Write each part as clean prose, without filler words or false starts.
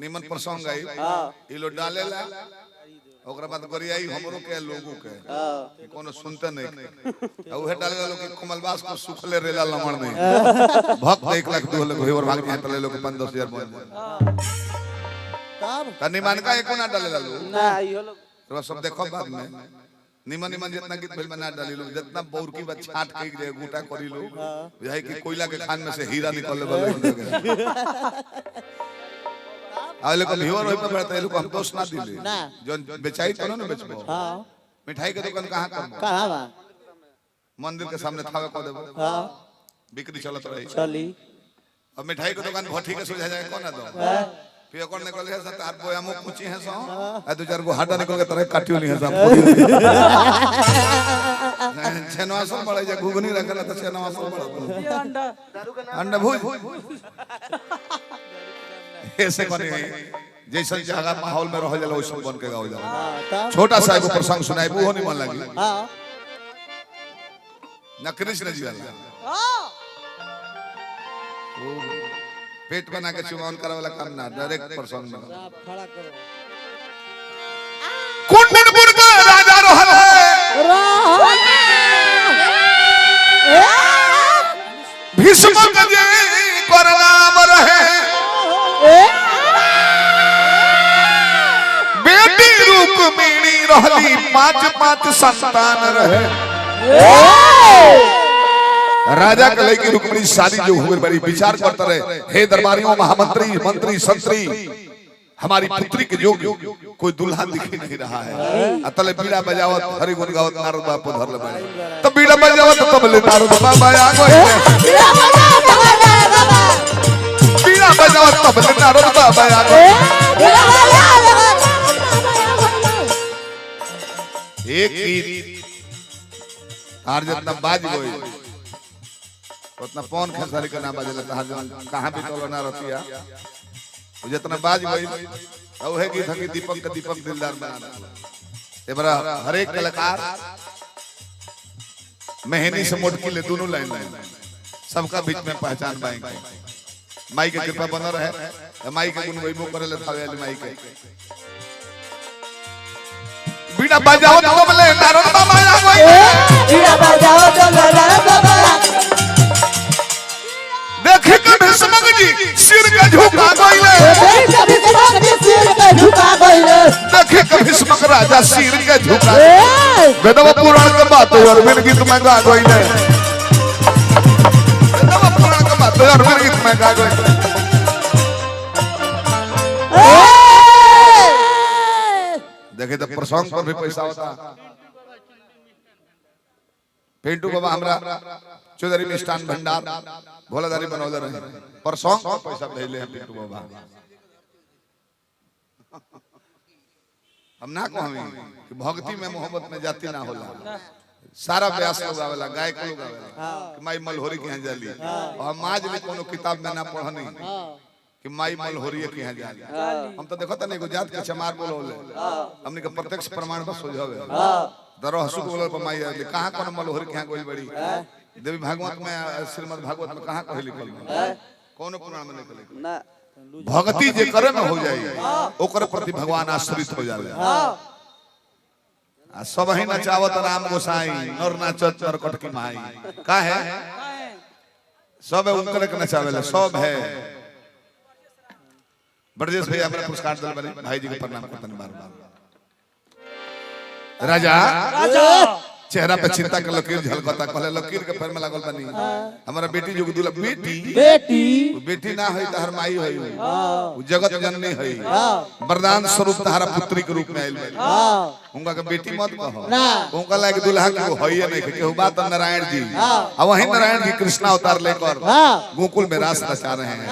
निमन प्रसंग आई ई लो डालेला ओकरा बाद गरियाई हमरो के लोगों के कोनो सुनते नहीं उहे डालेला लोग कमलबास को सुखले रेला लमण नहीं भक्त 1 लाख 2 लाख होर भाग के तले लोग 5-10 हजार बन तब तनी मान का एको ना डालेला लोग ना इहो लोग तो सब देखो बाद में निमन निमन जितना गीत फिल्म ना डाली लोग जितना बौर की बात छाट के जे गुटा करी लोग यही कि कोयला के खान में से हीरा निकलले बोले आले को व्यूअर होय पे बैठते लोग हम दोष ना दिले जो बेचाई तो ना बेचबो हां मिठाई के दुकान कहां कहां बा मंदिर के सामने थावे को देबो हां बिक्री चलत रही चली अब मिठाई के दुकान भट्टी के सुझा जाए कोना दो फिर कौन निकल है सत हाथ बोया मुंह पूछी है सो आ दो चार गो हाडा निकल के तरह काटियो नहीं है सब छेनवा सब बड़े जे घुगनी रखला त छेनवा सब बड़ा अंडा अंडा भूज ऐसे कोनी जैसे जगह माहौल में रह जाला वैसे बन के गाओ जाला छोटा सा एगो प्रसंग सुनाई वो नहीं मन लगी हां ना कृष्ण जी वाला हां पेट बना के चुमावन करे वाला काम ना डायरेक्ट प्रसंग में खड़ा करो कुंडनपुर का राजा रहल है भीष्म का जे कर नाम रहे बेटी रुक्मिणी रहली 5 संतान रहे राजा के लड़की रुक्मिणी शादी जो हुए बड़ी विचार करते रहे हे दरबारियों महामंत्री मंत्री संतरी हमारी पुत्री के जो कोई दुल्हा दिख नहीं रहा है अतले बीड़ा बजावत हरि गुण गावत नारद बाबा धर ले बड़े तब बीड़ा बजावत तब ले नारद बाबा आ गए बीड़ा बजावत तब ले नारद बाबा आ गए एक ही आर जितना बाज गई उतना पौन खेसारी का नाम बाजे लेता कहां भी तो ना रतिया जितना बाज गई और है गीत हकी दीपक का दीपक दिलदार बनाना ए बड़ा हर एक कलाकार मेहंदी से मोटकी ले दोनों लाइन सबका बीच में पहचान पाएंगे माई के कृपा बना रहे माई के गुण वैभव करे ले थावे वाली माई के बीड़ा बजाओ तो बोले नारद बाबा आ गए बीड़ा बजाओ तो नारद बाबा देखे के भीष्म जी सिर के झुका गइले देखे के भीष्म राजा सिर के झुका वेदव पुराण के बात और बिन गीत में गा गइले वेदव पुराण के बात और बिन गीत में गा गइले देखे तो प्रसंग पर भी पैसा होता पेंटू बाबा हमरा चौधरी मिष्ठान भंडार भोलादारी बनौले रहे प्रसंग पर पैसा भेजले हैं पेंटू बाबा हम ना कहमी कि भक्ति में मोहब्बत में जाति ना होला सारा व्यास लोग आवेला गायक लोग आवेला कि माई मलहोरी के यहाँ जाली और हम आज भी कोनो किताब में ना पढ़नी कि माई मलहोरी के यहाँ जाली हम तो देखो नहीं गुजरात के चमार बोले हमने के प्रत्यक्ष प्रमाण पर सोझावे दरो हसु बोले पर माई आली कहां कोनो मलहोरी के यहाँ कोई बड़ी देवी भागवत में श्रीमद् भागवत में कहां कहे लिखल कोनो पुराण में लिखल ना भक्ति जे करे में हो जाई ओकर प्रति भगवान आश्रित हो जाले आ सब ही नचावत राम गोसाई नर नाचत नरकट की माई का है सब उनकर के नचावेला सब है ब्रजेश भैया हमरा पुरस्कार दल बने भाई जी के प्रणाम करतन बार-बार राजा चेहरा पे चिंता के लकीर झलकता कहले लकीर के फेर में लागल बनी हमारा बेटी जो दुला बेटी ना होई त हर माई होई उ जगत जननी होई वरदान स्वरूप तहरा पुत्री के रूप में आइल बनी उनका के बेटी मत कहो उनका लायक दुल्हा के होई नहीं केहू बात नारायण जी अब वही नारायण जी कृष्ण अवतार लेकर गोकुल में रास रचा रहे हैं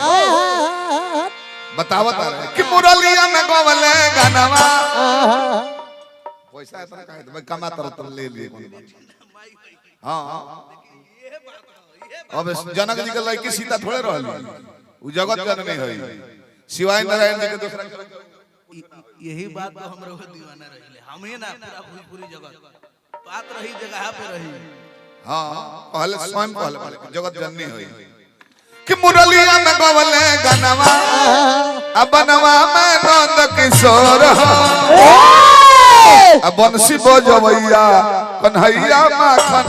बतावत रहे कि मुरलिया में गोवले गानवा पैसा इतना काहे तो मैं कमाता रहता ले लिए हां अब जनक जी के लड़की सीता थोड़े रहल उ जगत जन नहीं होई शिवाय नारायण जी के दूसरा यही बात तो हमरो दीवाना रहिले हम ही ना पूरा पूरी जगत बात रही जगह पे रही हां पहले स्वयं पहले जगत जन नहीं होई कि मुरलिया में गवले गनवा अब बनवा में नंद किशोर हो अब बंसी बजवैया कन्हैया माखन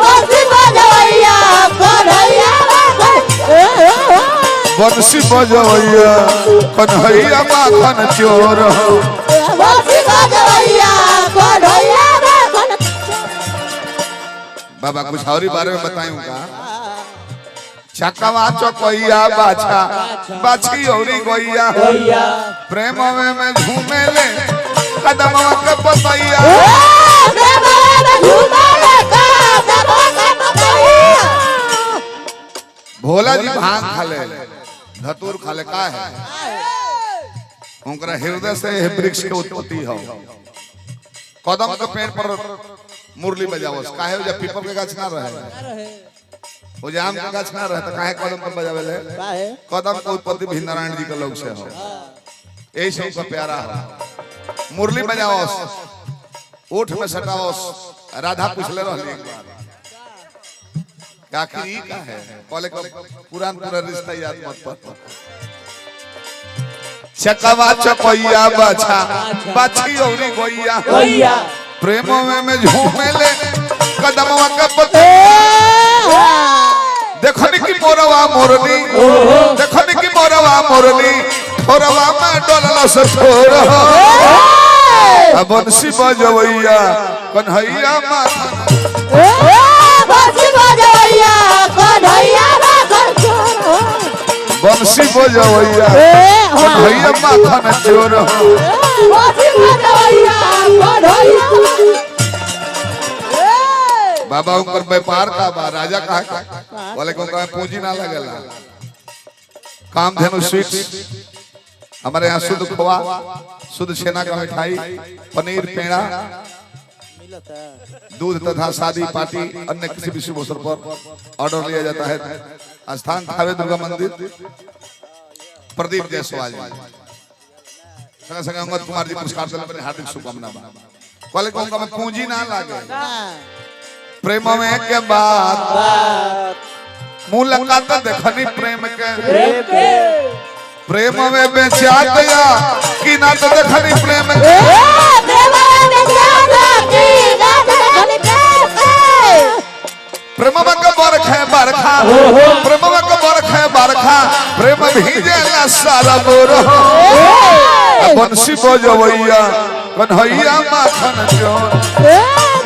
बंसी बजवैया कन्हैया बंसी बजवैया कन्हैया माखन चोर हो बंसी बजवैया कन्हैया माखन। बाबा कुछ और बारे में बताऊंगा। चकवा चौकैया बाछा बाछी औरी गोइया प्रेम में झूमे ले कदमवा के पतैया भोला जी भांग खाले धतूर खाले का है उनका हृदय से वृक्ष के उत्पत्ति हो कदम के पेड़ पर मुरली बजाओ काहे जब पीपल के गाछ ना रहे वो जाम के गाछ ना रहे तो काहे कदम पर बजावे ले कदम के उत्पत्ति भी नारायण जी के लोग से हो यही सब का प्यारा हो मुरली बजाओ ओठ में सटाओ राधा पूछले रहली एक बार आखिर ई का है बोले को पुरान पूरा रिश्ता याद मत पड़ चकवा चकैया बाछा बाछी औरी गोइया प्रेम में झूमे ले कदमवा के पते देखनी की मोरवा मोरनी देखनी की मोरवा मोरनी थोरवा में डोलला से थोर हो बंसी बजवैया कन्हैया माखन बंसी बजवैया कन्हैया माखन बंसी बजवैया कन्हैया माखन चोर हो बंसी बजवैया कन्हैया। बाबा उनकर व्यापार का बा राजा कहा बोले को पूंजी ना लगेला काम धेनु स्वीट्स हमारे यहाँ शुद्ध खोआ शुद्ध छेना का मिठाई पनीर पेड़ा दूध तथा शादी पार्टी अन्य किसी भी शुभ अवसर पर ऑर्डर लिया जाता है। स्थान थावे दुर्गा मंदिर प्रदीप जायसवाल संगे संगे अंगद कुमार जी पुरस्कार देने हार्दिक शुभकामना बोले को पूंजी ना लागे प्रेम में के बाद मुलाकात देखनी प्रेम के प्रेम में बेचा गया कि ना तो देखनी प्रेम के प्रेम के बरखा बरखा प्रेम के बरखा बरखा प्रेम भीजेला सारा बोर बंसी बजवैया कन्हैया माखन चोर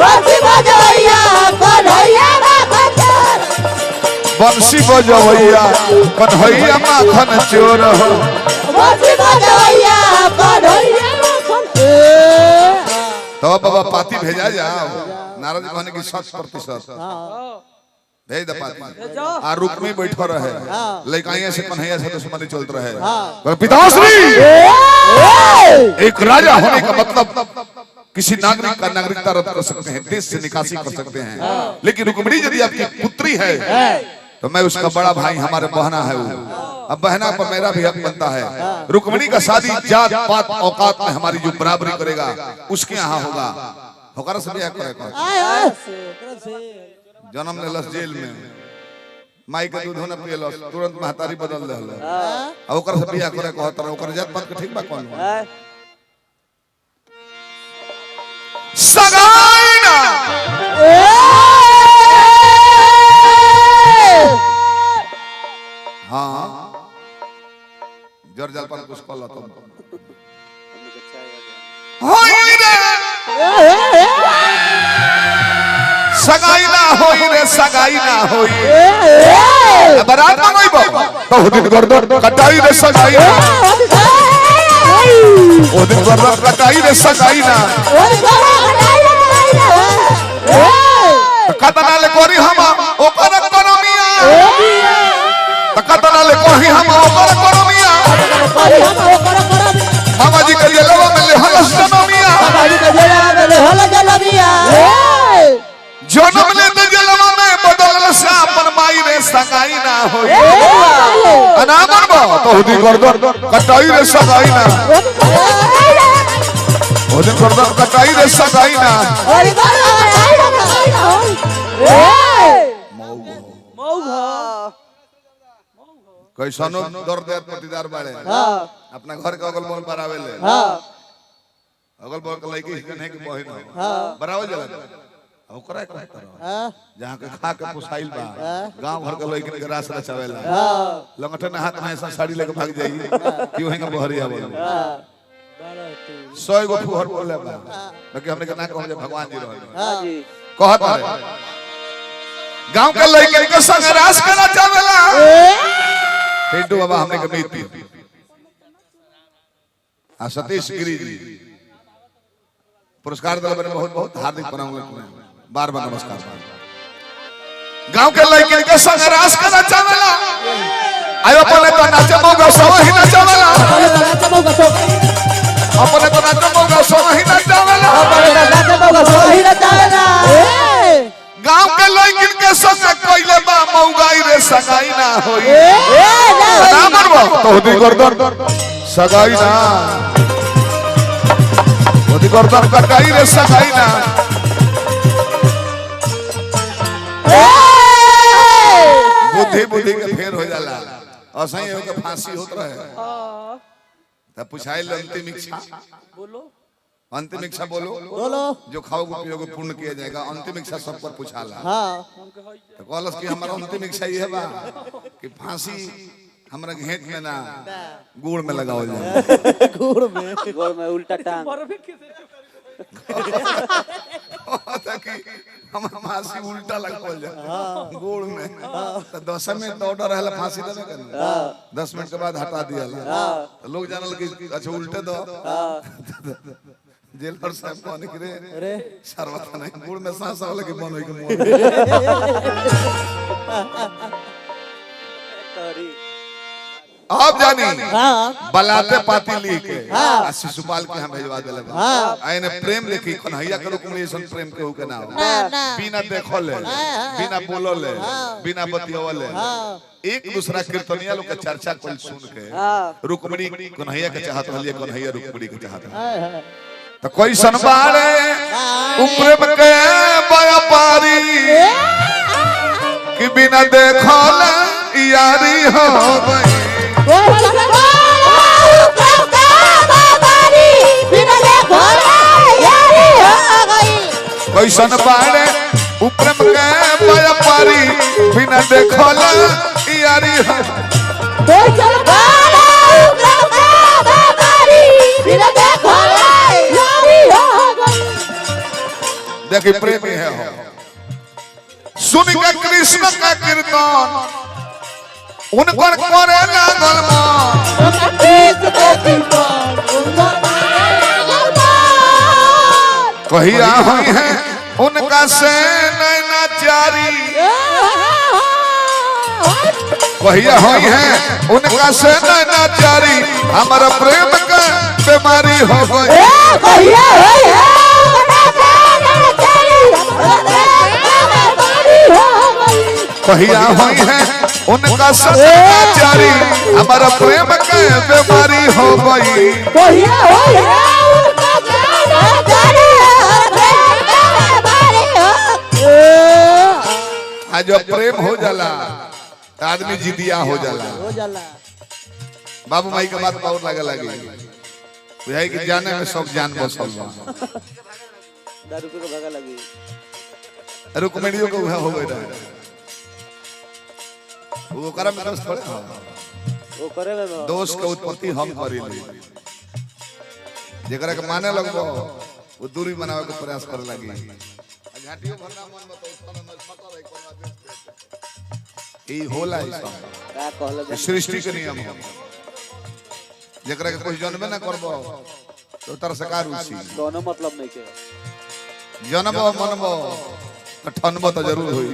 बंसी बजवैया कन्हैया माखन बंसी बजवैया कन्हैया माखन चोर हो बंसी बजवैया कन्हैया माखन। तो बाबा पाती भेजा जाओ नारद जी कहने की 100% भेज दे पाती आ रुक में बैठो रहे लइकाइया से कन्हैया से दुश्मनी चलत रहे पिताश्री एक राजा होने का मतलब किसी नागरिक का नागरिकता रद्द कर सकते हैं देश से निकासी कर सकते हैं लेकिन रुक्मिणी यदि आपकी पुत्री है तो मैं उसका बड़ा भाई हमारे बहना है वो अब बहना पर मेरा भी हक बनता है रुक्मिणी का शादी जात पात औकात में हमारी जो बराबरी करेगा उसके यहाँ होगा होकर से ब्याह करेगा जन्म लेलस जेल में माई के दूध न पियलस तुरंत महतारी बदल देल अब ओकर से ब्याह करे कहत रहे ओकर जात पात के ठीक बा कौन सगाईना हाँ जर जलपान कुछ कल तुम होई रे सगाई ना होई बारात मंगइबो तो दिन गर्दन कटाई रे सगाई ना ओ दिन गर्दन कटाई रे सगाई ना कतना ले कोरी हम ओकर करमिया कतना ले कोही हम ओकर करमिया बाबा जी के लवा में ले हलस जनमिया जन्म लेते जलवा में बदलल से अपन माई रे सगाई ना होई अनामन बा तो हुदी गर्दन कटाई रे सगाई ना हुदी गर्दन कटाई रे सगाई ना मौघ कैसनो दर्द दे पटीदार बाड़े हां अपना घर के अगल बगल पर आवेले हां अगल बगल के लड़की के नहीं के बहिन हां बराबर जला ओकरा कहता हां जहां के खा के पुसाइल बा गांव घर के लड़की के रास रचावेला हां लंगटन हाथ में ऐसा साड़ी लेके भाग जाई क्यों है बहरिया बोल हां 100 गो फुहर बोले बा बाकी हमने के ना कहल जे भगवान जी रहल हां जी कहत है गांव के लड़की के संग रास करा चावेला पिंटू बाबा हमने के मित्र आ सतीश गिरी जी पुरस्कार दल बने बहुत बहुत हार्दिक प्रणाम बार बार नमस्कार गांव के लड़की के संग रास करा चावेला आयो अपने तो नाचे मोगा सही नाचेला अपने तो नाचे मोगा सही नाचेला गांव के लड़की के संग कइले बा मौगाई रे सगाई ना होई ना मरबो तोहदी गर्दन सगाई ना तोहदी गर्दन कटाई रे सगाई ना बुद्धि बुद्धि के फेर हो जाला असही हो के फांसी होत रहे तब पूछाइल अंतिम इच्छा बोलो अंतिम इच्छा बोलो बोलो जो खाओगे पियोगे पूर्ण किया जाएगा अंतिम इच्छा सब पर पूछाला हां तो कहलस कि हमारा अंतिम इच्छा ये बा कि फांसी हमरा घेट में ना गुड़ में लगाओ जाए गुड़ में उल्टा टांग ताकि हम फांसी उल्टा लगाओ जाए गुड़ में तो 10 मिनट ऑर्डर रहला फांसी देवे के 10 मिनट के बाद हटा दियाला तो लोग जानल कि अच्छा उल्टे दो जेल पर साहब कहने के रे शरबत नहीं गुड़ में सांस वाला के बन होई के मुंह आप जानी बलाते पाती लिख के शिशुपाल के हम भेजवा देले आइने प्रेम लिखी कन्हैया के रुक्मिणी प्रेम के के नाम बिना देखले बिना बोलले बिना बतियवले एक दूसरा कीर्तनिया लोग के चर्चा कोई सुन के रुक्मिणी कन्हैया के चाहत रहलिए कन्हैया रुक्मिणी के चाहत तो कोई सनबाड़े प्रेम के व्यापारी कि बिना देखले यारी हो गई कैसन बाड़े प्रेम के व्यापारी बिना देखल यारी हो देखिए प्रेमी है हो सुन के कृष्ण का कीर्तन उनकर करे लागल कहिया हुई है उनका से नैना चारी कहिया हुई है उनका से नैना चारी हमारा प्रेम का बीमारी हो गई कहिया हुई है उनका सत्याचारी हमारा प्रेम के बीमारी हो गई आज जब प्रेम हो जाला तो आदमी जिदिया हो जाला बाबू माई के बात बहुत लगे लगी बुझाई कि जाने में सब जान बसल बा दारू के भागा लगी रुक्मिणियों को हो गई रहे वो करम में थोड़े वो करे में दोष के उत्पत्ति हम करेली जेकरा के माने लगबो वो दूरी बनावे के प्रयास करे लगी झाटियो भरना मन बताओ उसका में पता रही कोन आदेश ई होला ई सब का कहल सृष्टि के नियम है जेकरा के कुछ जन्म ना करबो तो तर सकार उसी दोनों मतलब नहीं के जन्म मनबो ठनबो तो जरूर होई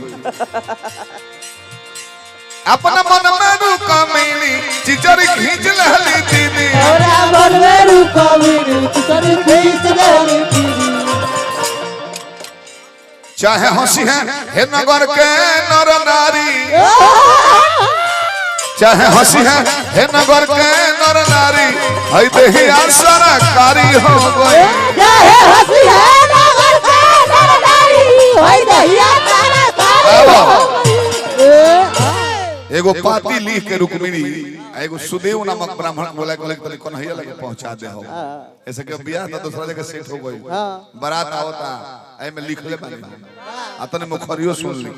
अपना मन में रुका मिली चिचरी खींच लहली दीदी औरा मन में रुका मिली चिचरी खींच लहली दीदी चाहे हंसी है हे नगर के नर नारी चाहे हंसी है हे नगर के नर नारी हई देही आसरा कारी हो गई चाहे हंसी है नगर के नर नारी हई देही आसरा कारी हो गई एगो पाती लिख के रुक्मिणी एगो सुदेव नामक ब्राह्मण बोला कहले तनी कन्हैया लगे पहुंचा दे हो ऐसे के बियाह तो दूसरा जगह सेट हो गई बारात आवता ए में लिखले बानी आ तने मुखरियो सुन ली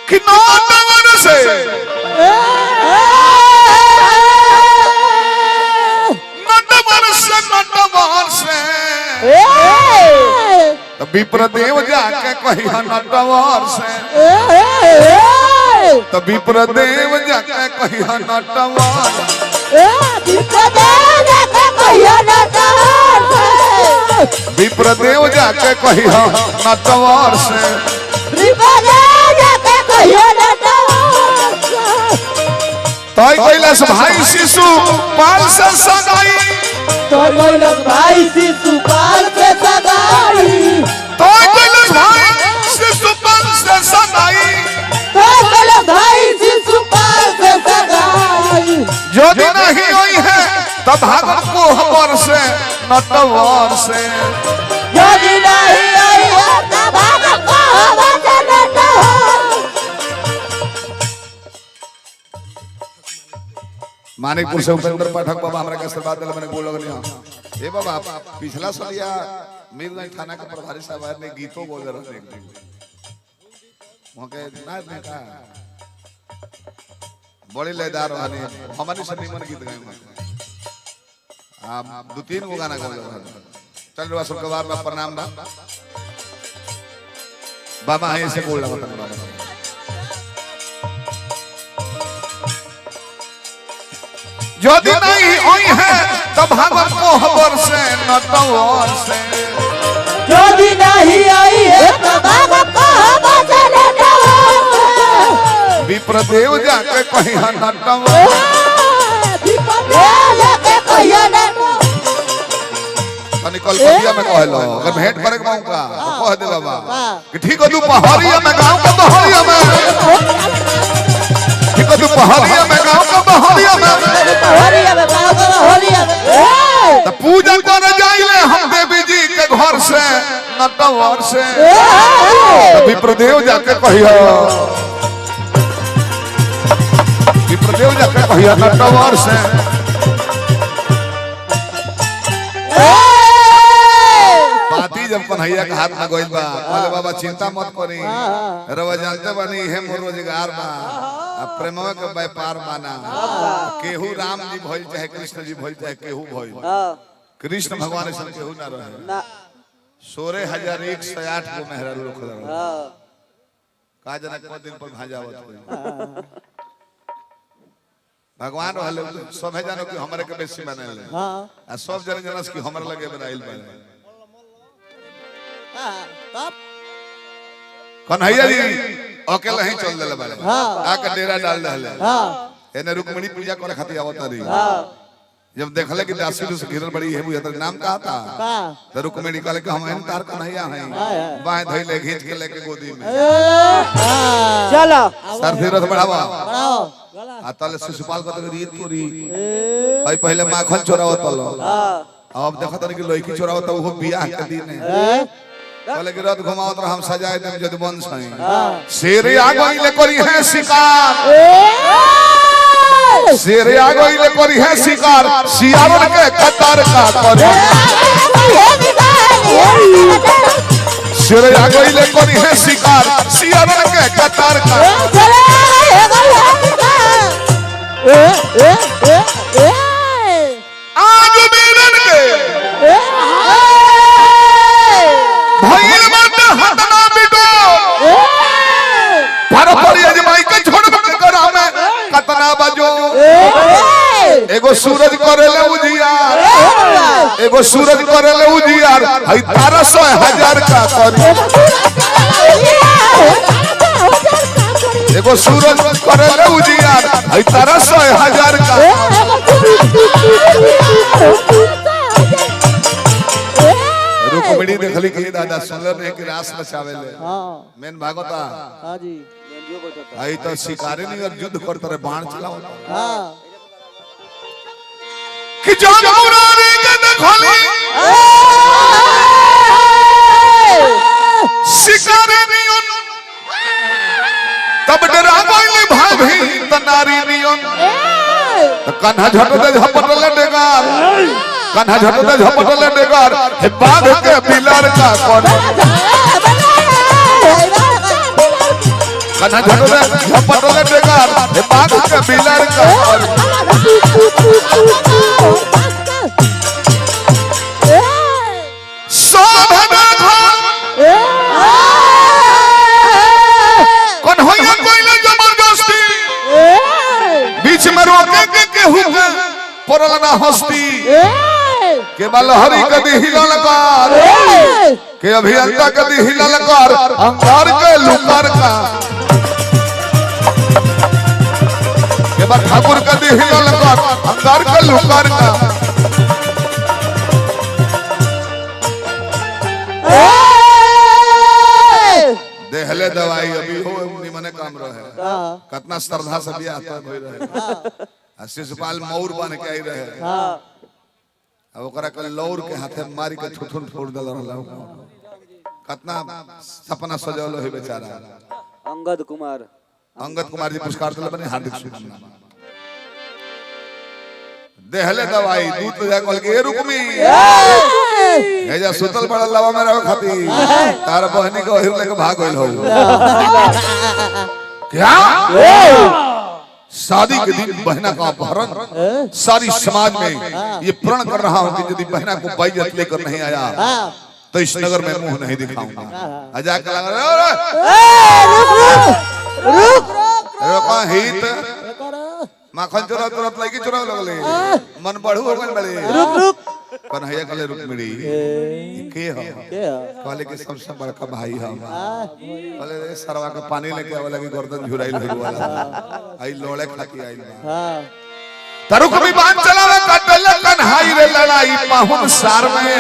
कि नौतवन से विप्रदेव जाके कही नटवर से तो विप्रदेव जाके कही नटवर विप्रदेव जाके कही नटवर से तय कैलाश भाई शिशु पाल से सगाई तो कैलाश भाई शिशुपाल से सगाई तो कैलाश भाई शिशुपाल से सगाई तो कैलाश भाई शिशुपाल से सगाई यदि नहीं हुई है तब भागवत को हवर से नटवर से यदि नहीं आई है तब भागवत को हवर से नटवर मानिकपुर से उपेंद्र पाठक बाबा हमरा के आशीर्वाद दिल मैंने बोल लगनी ए बाबा पिछला सालिया मीरगंज थाना के प्रभारी साहब ने गीतों बोल रहे थे वहां के नाच ने का बड़ी लयदार वाली हमारी से निमन गीत गाए आप दो तीन गो गाना गा रहे चल रहा सब के बार प्रणाम बा बाबा ऐसे बोल रहा था यदि नहीं हुई है तो भागवत को हवर से नटवर से यदि नहीं आई है तो भागवत को हवर से नटवर विप्रदेव जाके कही नटवर विप्रदेव जाके कही नटवर तनी कलकतिया में कहलो अगर भेंट करे के मौका तो कह दे बाबा कि ठीक है दोपहरिया में गांव का दोपहरिया में ठीक है दोपहरिया में गांव का दोपहरिया में तो पूजा करे जाइले हम देवी जी के घर से नटवर से विप्रदेव जाके कहियो विप्रदेव जाके कहियो नटवर से पाती जब कन्हैया के हाथ में गइल बा कहले बाबा चिंता मत करी रवा जानते बानी हे मोर रोजगार बा प्रेमवा के व्यापार माना केहू राम जी भइल चाहे कृष्ण जी भइल चाहे केहू भइल कृष्ण भगवान से केहू ना रहे 16,108 को मेहरारू रखल रहे का जना को दिन पर भाजावत कोई भगवान रहले सब है जानो कि हमरे के बेसी मानेले हां आ सब जन जनस कि हमरे लगे बनाइल बा तब कन्हैया जी अकेले ही चल देले बारे आके डेरा डाल देले एने रुक्मिणी पूजा करे खातिर आवत रही जब देखले कि दासी से घिरल बड़ी है बुझा नाम का था तो रुक्मिणी कहले कि हम इन तार कन्हैया हैं बाएं धइले खींच के लेके गोदी में चलो सर फिरत बढ़ावा आ तले शिशुपाल को तो रीत पूरी भाई पहले माखन चोरावत तलो अब देखत कि लड़की चोरावत वो बियाह के दिन है कहले कि रथ घुमावत हम सजाए देम जदवंश हैं शेर आ गइले करी है शिकार शेर आ गइले करी है शिकार सियावन के कतार का करी शेर आ गइले करी है शिकार सियावन के कतार का आज वीरन के भइल मत हटना बिटो पर अजमाई के छोड़ करा में कतना बजो एगो सूरज करेले उजियार एगो सूरज करेले उजियार हई 13,000 का करी एगो सूरज करेले उजियार हई 13,000 का रुक्मिणी देखली कि दादा सुंदर ने कि रास रचावेले मेन भागवता हां जी आई तो शिकारी नहीं और युद्ध करते रहे बाण चलाओ कि जो मुरारी के देखली शिकारी नियन तब डरा गइली भाभी त नारी नियन कन्हा झटते झपटले डेगार कन्हा झटते झपटले डेगार हे बाघ के बिलार का कौन कन्हा झटते झपटले डेगार हे बाघ के बिलार का कौन शोभना कौन होया कोइले जबरदस्ती बीच में रोके के केहू के परल ना हस्ती के बलहरी कदी हिलल कर के अभियंता कदी हिलल कर अंगार के लुकर का के बा ठाकुर कदी हिलल कर अंगार के लुकर का देहले दवाई अभी हो निमने काम रहे कितना श्रद्धा से भी आता होई रहे शिशुपाल मौर बन के आई रहे अब ओकरा के लौर के हाथे मारी के ठुठुन फोड़ दल रहला कितना सपना सजल है बेचारा अंगद कुमार जी पुरस्कार दिले बने हार्दिक शुभकामना देहले दवाई दूत जा कल के रुकमी एजा सुतल बड़ा लवा में रहो खाती तार बहनी को हिर लेके भाग गइल हो क्या शादी के दिन बहना का अपहरण सारी समाज में ये प्रण कर रहा हूं कि यदि बहना को बाइज्जत लेकर नहीं आया तो इस नगर में मुंह नहीं दिखाऊंगा अजा के लगा रुक हित माखन चोरा तुरंत लगी चोरा लगले मन बढ़ू हो गइल बड़े रुक कन्हैया कहले रुक्मिणी के हो कहले के सबसे बड़का भाई हम कहले रे सरवा के पानी लेके आवे लगी गर्दन झुराइल होई वाला आई लोड़े खाती आइल हां तरुक भी बांध चलावे कटल कन्हाई रे लड़ाई पाहुन सार में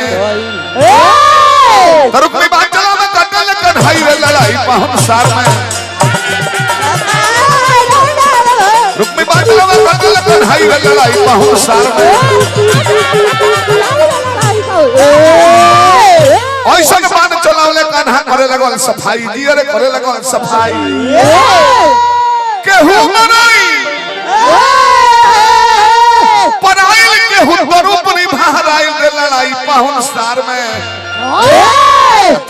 तरुक भी बांध चलावे कटल कन्हाई रे लड़ाई पाहुन सार में रुक्मी बांध चलावे कटल कन्हाई रे लड़ाई पाहुन सार में ऐसा बांध चलावले कान्हा करे लगल सफाई जियरे करे लगल सफाई केहू मनाई पराइल केहू तरूप निभाराइल रे लड़ाई पाहुन सार में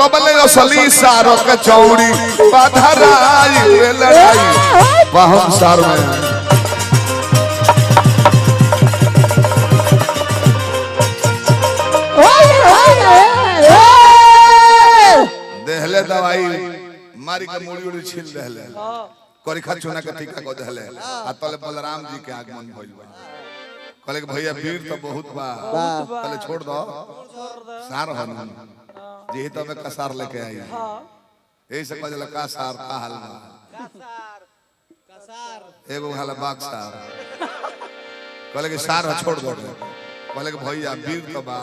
तबले असली सारो के चौड़ी बाधराई रे लड़ाई पाहुन सार में देहले दवाई मारी के मुड़ी उड़ी छील देहले करिखा चुना के टीका को देहले आ तले बलराम जी के आगमन भइल बा कहले कि भैया वीर तो बहुत बा कहले छोड़ दो सार हन जी तो में कसार लेके आई एही से कहले का सार का हाल बा कसार एगो हाल बाग सार कहले कि सार छोड़ दो कहले कि भैया वीर तो बा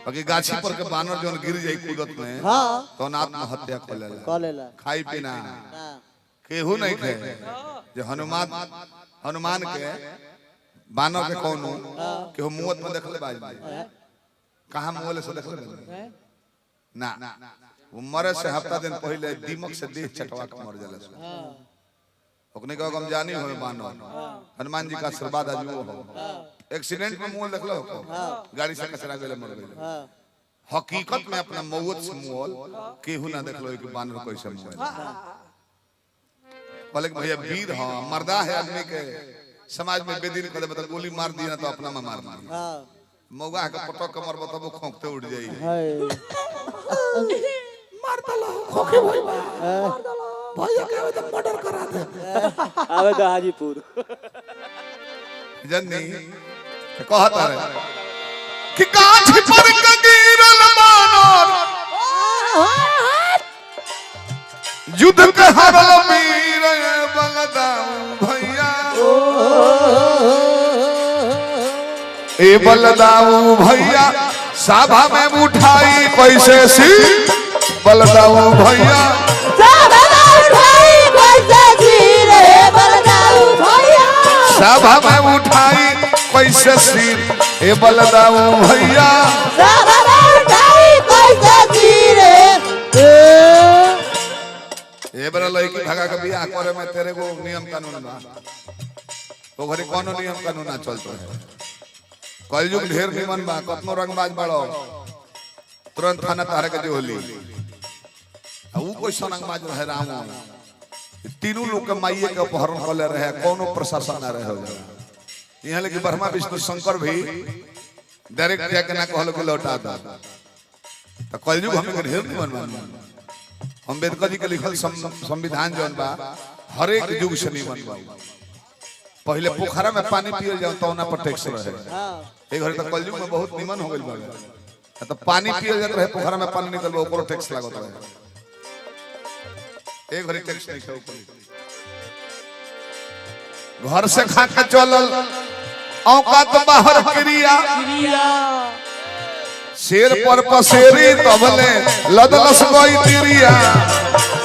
बाकी गाछी पर के बानर जोन गिर जाई कूदत में तो आत्महत्या कर लेला खाई पीना केहू नहीं खे जो हनुमान के बानर के कोनो केहू मुंह में देखले बाज कहां मुंह से देखले ना वो मरे से हफ्ता दिन पहले दीमक से देह चटवा के मर जाला ओकने के हम जानी हो बानर हनुमान जी का आशीर्वाद आज वो हो एक्सीडेंट में मुंह देखलो गाड़ी से कचरा गेले मर गइल हकीकत में अपना मौत से मुंह केहू ना देखलो कि बानर कैसे मुंह बोले भैया वीर हां मर्दा है आदमी के समाज में बेदीन कर मतलब गोली मार दिया तो अपना में मार दी मौगा के पटक के मरबो तब खोंकते उड़ जाई मार दलो खोखे भई मार दलो भैया के तो मर्डर करा दे आवे तो हाजीपुर जन्नी कहता रे कि गाछ पर के गिरल बानर युद्ध के हारल वीर बलदाऊ भैया ए बलदाऊ भैया सभा में उठाई कैसे सी बलदाऊ भैया सभा में उठाई कैसे सी रे बलदाऊ भैया सभा में उठाई कैसे सिर ए बलदाऊ भैया सभा में उठाई कैसे सी रे ए बरा लड़की भगा के बियाह करे में तेरे को नियम कानून बा तो घरे कोनो नियम कानून ना चलतो है कलयुग ढेर निमन बा कतनो रंगबाज बाड़ो तुरंत थाना तारे के जो होली ऊ कोई रंगबाज रहे राम तीनों लोग के माइये के अपहरण कर रहे कोनो प्रशासन ना रहे हो यहाँ लेकिन ब्रह्मा विष्णु शंकर भी डायरेक्ट जाके ना कहलो के लौटा दा तो कलयुग हमें के ढेर निमन बा अम्बेडकर जी के लिखल संविधान जौन बा हर एक युग से निमन बा पहले पोखरा में पानी पियल जाओ तो ना पर टैक्स रहे एक घड़ी तो कलयुग में बहुत निमन हो गइल बा तो पानी पियल जात रहे पोखरा में पानी निकल बा ओकरो टैक्स लागत रहे एक घड़ी टैक्स नहीं खाओ घर से खा के चलल औकात बाहर क्रिया शेर पर पसेरी तबले लदलस कोई तिरिया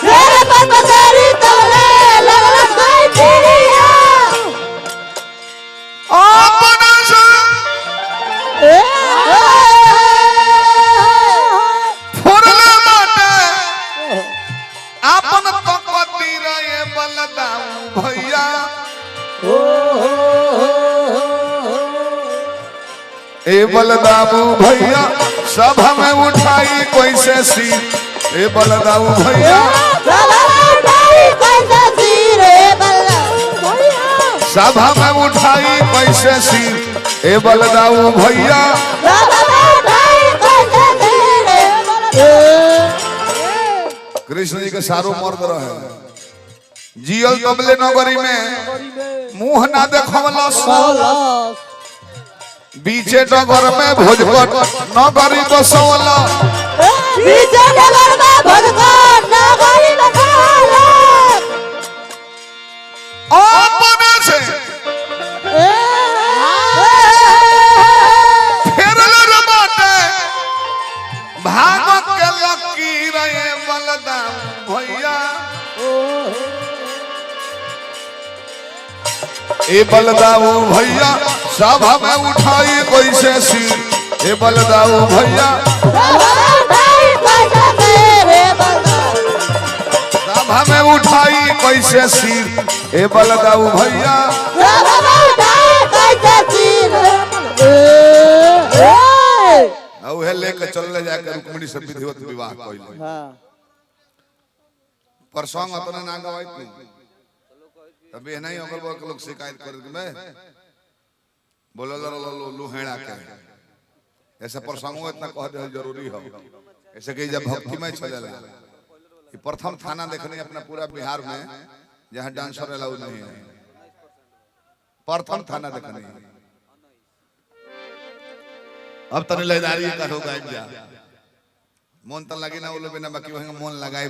शेर पर पसेरी तबले लदलस कोई तिरिया अपना से फुरले बाटे अपन तकती रहे बलदाऊ भैया ए बलदाऊ भैया सब हमें उठाई कैसे सिर ए बलदाऊ भैया सब हमें उठाई कैसे सिर ए बलदाऊ भैया कृष्ण जी के सारो मर्द रहे जियल तबले नगरी में मुंह ना देखवलस बीचे डगर में भोजपट नगरी बसौला बीचे डगर में भोजपट नगरी बसौला अपने से फेरल रे बाटे भागत के लकीर रे बलदाऊ भैया ए बलदाऊ भैया सब हमें उठाई कैसे सिर ए बलदाऊ भैया सब हमें उठाई कैसे सिर ए बलदाऊ भैया औ है लेके चल ले जाके रुक्मिणी से विधिवत विवाह कइले परसों अपना ना गवाई अभी नहीं अगल बगल के लोग शिकायत कर दे मैं बोलो लुहेड़ा के ऐसा प्रसंग इतना कह दे जरूरी हो ऐसे कि जब भक्ति में चलेला कि प्रथम थाना देखने अपना पूरा बिहार में जहां डांसर अलाउ नहीं है प्रथम थाना देखने अब तने लेदारी का होगा जा मन त लगी ना वो लोग बिना बाकी वहां मन लगाए